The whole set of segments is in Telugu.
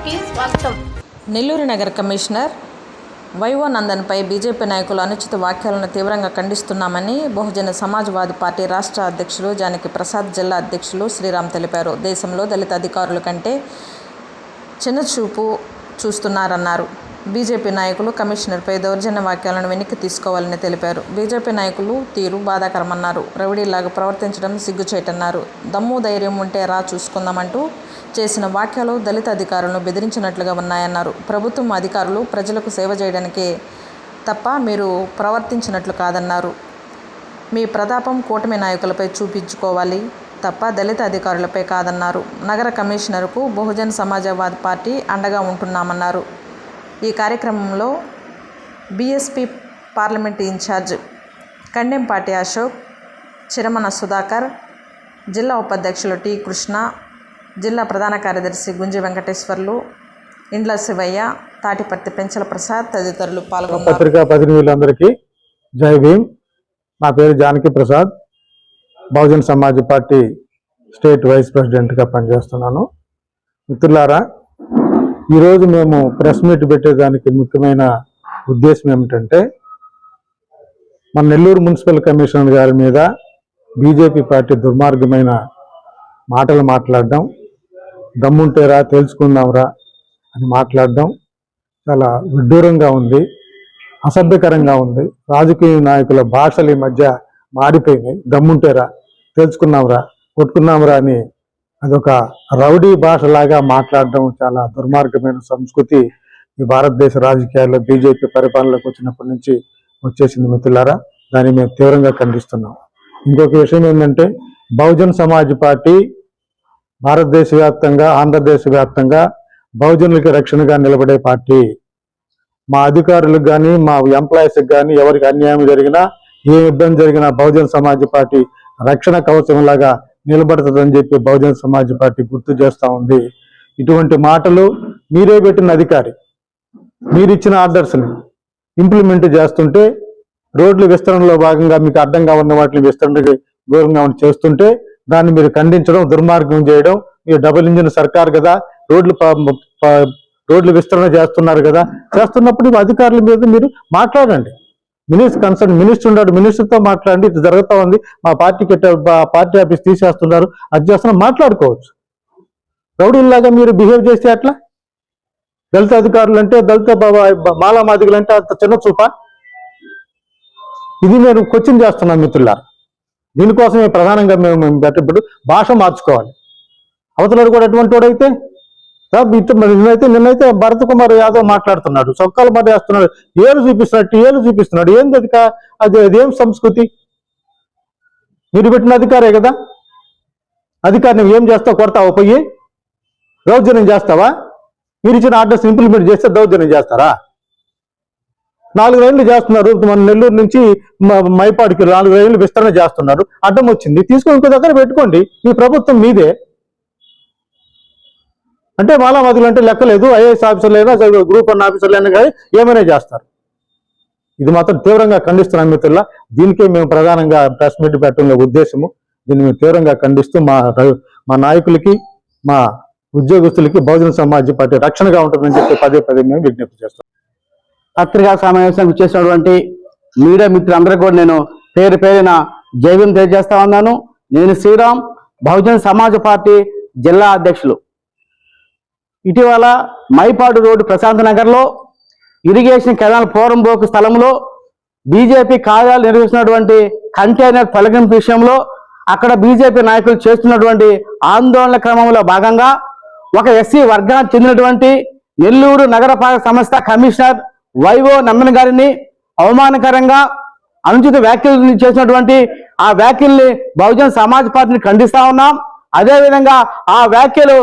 కి స్వాగతం. నెల్లూరు నగర కమిషనర్ వైవో నందన్పై బీజేపీ నాయకులు అనుచిత వ్యాఖ్యలను తీవ్రంగా ఖండిస్తున్నామని బహుజన సమాజ్వాదీ పార్టీ రాష్ట్ర అధ్యక్షులు జానకి ప్రసాద్, జిల్లా అధ్యక్షులు శ్రీరామ్ తెలిపారు. దేశంలో దళిత అధికారుల కంటే చిన్నచూపు చూస్తున్నారన్నారు. బీజేపీ నాయకులు కమిషనర్పై దౌర్జన్య వ్యాఖ్యలను వెనక్కి తీసుకోవాలని తెలిపారు. బీజేపీ నాయకులు తీరు బాధాకరమన్నారు. రౌడీలాగా ప్రవర్తించడం సిగ్గుచేటన్నారు. దమ్ము ధైర్యం ఉంటే రా చూసుకుందామంటూ చేసిన వ్యాఖ్యలు దళిత అధికారులను బెదిరించినట్లుగా ఉన్నాయన్నారు. ప్రభుత్వం అధికారులు ప్రజలకు సేవ చేయడానికే తప్ప మీరు ప్రవర్తించినట్లు కాదన్నారు. మీ ప్రతాపం కూటమి నాయకులపై చూపించుకోవాలి తప్ప దళిత అధికారులపై కాదన్నారు. నగర కమిషనర్కు బహుజన్ సమాజ్వాదీ పార్టీ అండగా ఉంటున్నామన్నారు. ఈ కార్యక్రమంలో BSP parliament incharge Kandempati Ashok, Chiramana Sudhakar, జిల్లా ఉపాధ్యక్షులు టి కృష్ణ, జిల్లా ప్రధాన కార్యదర్శి గుంజి వెంకటేశ్వర్లు, ఇండ్ల శివయ్య, తాటిపర్తి పెంచల ప్రసాద్ తదితరులు పాల్గొన్నారు. పత్రికా ప్రతినిధులందరికీ జై భీమ్. నా పేరు Janaki Prasad, Bahujan Samaj Party state vice ప్రెసిడెంట్గా పనిచేస్తున్నాను. మిత్రులారా, ఈరోజు మేము ప్రెస్ మీట్ పెట్టేదానికి ముఖ్యమైన ఉద్దేశం ఏమిటంటే, మన నెల్లూరు మున్సిపల్ కమిషనర్ గారి మీద బీజేపీ పార్టీ దుర్మార్గమైన మాటలు మాట్లాడడం, దమ్ముంటేరా తెలుసుకుందాంరా అని మాట్లాడడం చాలా విడ్డూరంగా ఉంది, అసభ్యకరంగా ఉంది. రాజకీయ నాయకుల భాషలు ఈ మధ్య మారిపోయినాయి. దమ్ముంటేరా తెలుసుకున్నాంరా, కొట్టుకున్నాంరా అని అదొక రౌడీ భాషలాగా మాట్లాడడం చాలా దుర్మార్గమైన సంస్కృతి ఈ భారతదేశ రాజకీయాల్లో బీజేపీ పరిపాలనలోకి వచ్చినప్పటి నుంచి వచ్చేసింది. మిత్రులారా, దాన్ని మేము తీవ్రంగా ఖండిస్తున్నాం. ఇంకొక విషయం ఏంటంటే, బహుజన్ సమాజ్ పార్టీ భారతదేశ వ్యాప్తంగా, ఆంధ్రదేశ వ్యాప్తంగా బహుజనులకి రక్షణగా నిలబడే పార్టీ. మా అధికారులకు కానీ, మా ఎంప్లాయీస్కి కానీ ఎవరికి అన్యాయం జరిగినా, ఏ ఇబ్బంది జరిగినా బహుజన్ సమాజ్ పార్టీ రక్షణ కవచంలాగా నిలబడుతుందని చెప్పి బహుజన్ సమాజ్ పార్టీ గుర్తు చేస్తూ ఉంది. ఇటువంటి మాటలు మీరే పెట్టిన అధికారి, మీరిచ్చిన ఆర్డర్స్ని ఇంప్లిమెంట్ చేస్తుంటే, రోడ్ల విస్తరణలో భాగంగా మీకు అడ్డంగా ఉన్న వాటిని విస్తరణకి దూరంగా చేస్తుంటే దాన్ని మీరు ఖండించడం, దుర్మార్గం చేయడం. మీరు డబుల్ ఇంజిన్ సర్కార్ కదా, రోడ్లు విస్తరణ చేస్తున్నారు కదా, చేస్తున్నప్పుడు అధికారుల మీద మీరు మాట్లాడండి. కన్సర్న్ మినిస్టర్ ఉన్నాడు, మినిస్టర్తో మాట్లాడండి. ఇది జరుగుతూ ఉంది, మా పార్టీ ఆఫీస్ తీసేస్తున్నారు, అది చేస్తున్నా మాట్లాడుకోవచ్చు. రౌడీలాగా మీరు బిహేవ్ చేస్తే అట్లా దళిత అధికారులు అంటే, దళిత మాలామాదిగులు అంటే అంత చిన్న చూపా? ఇది నేను క్వశ్చన్ చేస్తున్నాను మిత్రులారా. దీనికోసమే ప్రధానంగా మేము పెట్టినప్పుడు భాష మార్చుకోవాలి. అవతలడు కూడా ఎటువంటి వాడైతే నిన్నైతే భరత్ కుమార్ యాదవ్ మాట్లాడుతున్నాడు, సొక్కాలు మరి వేస్తున్నాడు, ఏలు చూపిస్తున్నాడు. ఏంది అది అదేం సంస్కృతి? మీరు పెట్టిన అధికారే కదా, అధికారిని ఏం చేస్తావు? కొడతావా? పోయి దౌర్జన్యం చేస్తావా? మీరు ఇచ్చిన ఆర్డర్స్ ఇంప్లిమెంట్ చేస్తే దౌర్జన్యం చేస్తారా? 4 రైళ్లు చేస్తున్నారు, మన నెల్లూరు నుంచి మైపాడికి 4 రైళ్లు విస్తరణ చేస్తున్నారు. అడ్డం వచ్చింది, తీసుకొని ఇంకో దగ్గర పెట్టుకోండి. ఈ ప్రభుత్వం మీదే అంటే మాలామాదులు అంటే లెక్కలేదు. ఐఏఎస్ ఆఫీసర్లైనా, గ్రూప్ 1 ఆఫీసర్లైనా కానీ ఏమైనా చేస్తారు. ఇది మాత్రం తీవ్రంగా ఖండిస్తున్నాం మిత్రుల. దీనికే మేము ప్రధానంగా ప్రెస్ మీట్ పెట్టడం ఉద్దేశము. దీన్ని మేము తీవ్రంగా ఖండిస్తూ మా నాయకులకి, మా ఉద్యోగస్తులకి బహుజన సమాజ్ పార్టీ రక్షణగా ఉంటుందని చెప్పి పదే మేము విజ్ఞప్తి చేస్తాం. పత్రికా సమావేశానికి వచ్చేసినటువంటి మీడియా మిత్రులందరూ కూడా నేను పేరున జైవ్యం తెలియజేస్తా ఉన్నాను. నేను శ్రీరామ్, బహుజన్ సమాజ్ పార్టీ జిల్లా అధ్యక్షులు. ఇటీవల మైపాడు రోడ్డు ప్రశాంత్ నగర్లో ఇరిగేషన్ కెనాల్ పోరంబోకు స్థలంలో బీజేపీ కార్యాలయం నిర్వహిస్తున్నటువంటి కంటైనర్ తొలగింపు విషయంలో అక్కడ బీజేపీ నాయకులు చేస్తున్నటువంటి ఆందోళన క్రమంలో భాగంగా ఒక ఎస్సీ వర్గానికి చెందినటువంటి నెల్లూరు నగరపాలక సంస్థ కమిషనర్ వైవో నందన్ గారిని అవమానకరంగా అనుచిత వ్యాఖ్యలు చేసినటువంటి ఆ వ్యాఖ్యల్ని బహుజన్ సమాజ్ పార్టీని ఖండిస్తా ఉన్నాం. అదేవిధంగా ఆ వ్యాఖ్యలు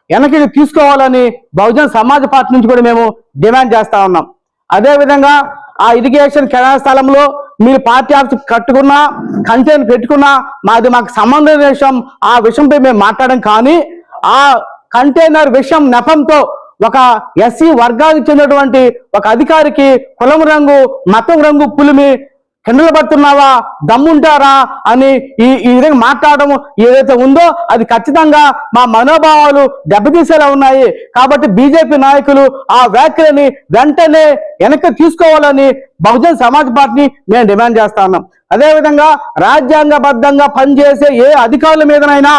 వెనక్కి తీసుకోవాలని బహుజన్ సమాజ్ పార్టీ నుంచి కూడా మేము డిమాండ్ చేస్తా ఉన్నాం. అదేవిధంగా ఆ ఇరిగేషన్ కెనాల్ స్థలంలో మీరు పార్టీ ఆఫీస్ కట్టుకున్నా, కంటైనర్ పెట్టుకున్నా మాకు సంబంధం విషయం, ఆ విషయంపై మేము మాట్లాడడం. కానీ ఆ కంటైనర్ విషయం నెపంతో ఒక ఎస్సీ వర్గానికి చెందినటువంటి ఒక అధికారికి కులం రంగు, మతం రంగు పులిమి కిండలు పడుతున్నావా, దమ్ముంటారా అని ఈ విధంగా మాట్లాడడం ఏదైతే ఉందో అది ఖచ్చితంగా మా మనోభావాలు దెబ్బతీసేలా ఉన్నాయి. కాబట్టి బీజేపీ నాయకులు ఆ వ్యాఖ్యలని వెంటనే వెనక్కి తీసుకోవాలని బహుజన్ సమాజ్ పార్టీని మేము డిమాండ్ చేస్తా ఉన్నాం. అదేవిధంగా రాజ్యాంగబద్ధంగా పనిచేసే ఏ అధికారుల మీదనైనా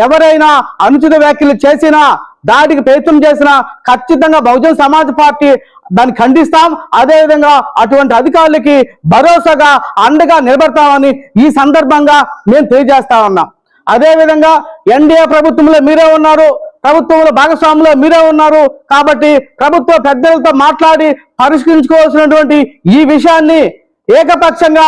ఎవరైనా అనుచిత వ్యాఖ్యలు చేసినా, దాడికి ప్రయత్నం చేసినా ఖచ్చితంగా బహుజన్ సమాజ్ పార్టీ దాన్ని ఖండిస్తాం. అదేవిధంగా అటువంటి అధికారులకి భరోసాగా అండగా నిలబడతామని ఈ సందర్భంగా మేము తెలియజేస్తా ఉన్నాం. అదేవిధంగా ఎన్డీఏ ప్రభుత్వంలో మీరే ఉన్నారు, ప్రభుత్వంలో భాగస్వాములో మీరే ఉన్నారు. కాబట్టి ప్రభుత్వ పెద్దలతో మాట్లాడి పరిష్కరించుకోవాల్సినటువంటి ఈ విషయాన్ని ఏకపక్షంగా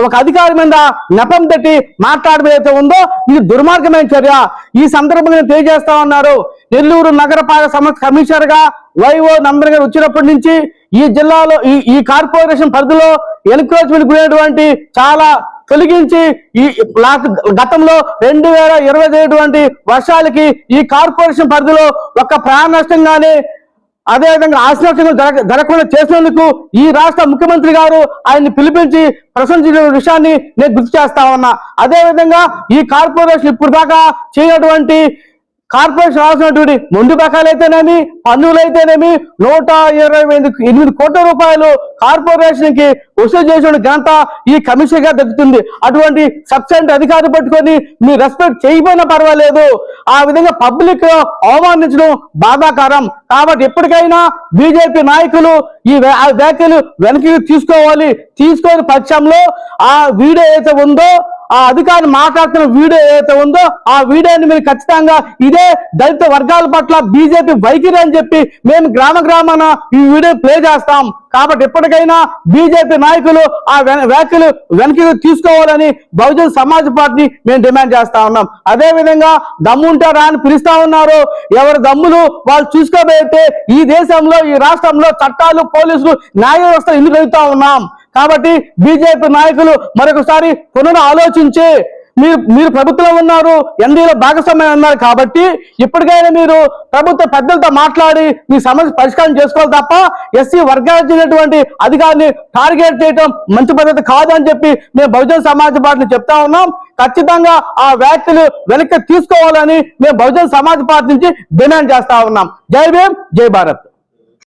ఒక అధికారి మీద నెపం పెట్టి మాట్లాడడం ఏదైతే ఉందో ఇది దుర్మార్గమైన చర్య. ఈ సందర్భంగా తెలియజేస్తా ఉన్నారు. నెల్లూరు నగరపాలక సంస్థ కమిషనర్ గా వైఓ నంబర్ గారు వచ్చినప్పటి నుంచి ఈ జిల్లాలో ఈ కార్పొరేషన్ పరిధిలో ఎన్క్రోచ్మెంట్ గురైనటువంటి చాలా తొలగించి ఈ గతంలో 2020 వర్షాలకి ఈ కార్పొరేషన్ పరిధిలో ఒక ప్రాణ నష్టం కానీ అదేవిధంగా ఆస్తి నష్టం జరగకుండా చేసినందుకు ఈ రాష్ట్ర ముఖ్యమంత్రి గారు ఆయన్ని పిలిపించి ప్రశంసించిన విషయాన్ని నేను గుర్తు చేస్తా ఉన్నా. అదేవిధంగా ఈ కార్పొరేషన్ ఇప్పుడు దాకా చేయనటువంటి కార్పొరేషన్ రాసినటువంటి మొండి బకాయిలు అయితేనేమి, పన్నులు అయితేనేమి 128 కోట్ల రూపాయలు కార్పొరేషన్ కి వసూలు చేసిన ఘనత ఈ కమిషన్ గా దక్కుతుంది. అటువంటి సబ్సెంట్ అధికారి పట్టుకొని మీరు రెస్పెక్ట్ చేయకపోయినా పర్వాలేదు, ఆ విధంగా పబ్లిక్ అవమానించడం బాధాకరం. కాబట్టి ఎప్పటికైనా బీజేపీ నాయకులు ఈ వ్యాఖ్యలు వెనక్కి తీసుకోవాలి. తీసుకొని పక్షంలో ఆ వీడియో ఏదైతే ఉందో, ఆ అధికారిని మాట్లాడుతున్న వీడియో ఏదైతే ఉందో ఆ వీడియోని మీరు ఖచ్చితంగా ఇదే దళిత వర్గాల పట్ల బీజేపీ వైఖరి అని చెప్పి మేము గ్రామాన ఈ వీడియో ప్లే చేస్తాం. కాబట్టి ఎప్పటికైనా బీజేపీ నాయకులు ఆ వ్యాఖ్యలు వెనక్కి తీసుకోవాలని బహుజన్ సమాజ్ పార్టీ మేము డిమాండ్ చేస్తా ఉన్నాం. అదే విధంగా దమ్ముంటారా అని పిలుస్తా ఉన్నారు. ఎవరి దమ్ములు వాళ్ళు చూసుకోబోతే ఈ దేశంలో ఈ రాష్ట్రంలో చట్టాలు, పోలీసులు, న్యాయ వ్యవస్థ ఎందుకు వెళ్తా ఉన్నాం. కాబట్టి బీజేపీ నాయకులు మరొకసారి ఆలోచించి మీరు ప్రభుత్వంలో ఉన్నారు, ఎన్డీఏలో భాగస్వామ్యం ఉన్నారు. కాబట్టి ఇప్పటికైనా మీరు ప్రభుత్వ పెద్దలతో మాట్లాడి మీ సమస్య పరిష్కారం చేసుకోవాలి తప్ప ఎస్సీ వర్గాలకు చెందినటువంటి అధికారిని టార్గెట్ చేయడం మంచి పద్ధతి కాదు అని చెప్పి మేము బహుజన్ సమాజ్ పార్టీని చెప్తా ఉన్నాం. ఖచ్చితంగా ఆ వ్యాఖ్యలు వెనక్కి తీసుకోవాలని మేము బహుజన్ సమాజ్ పార్టీ నుంచి డిమాండ్ చేస్తా ఉన్నాం. జై భీమ్, జై భారత్.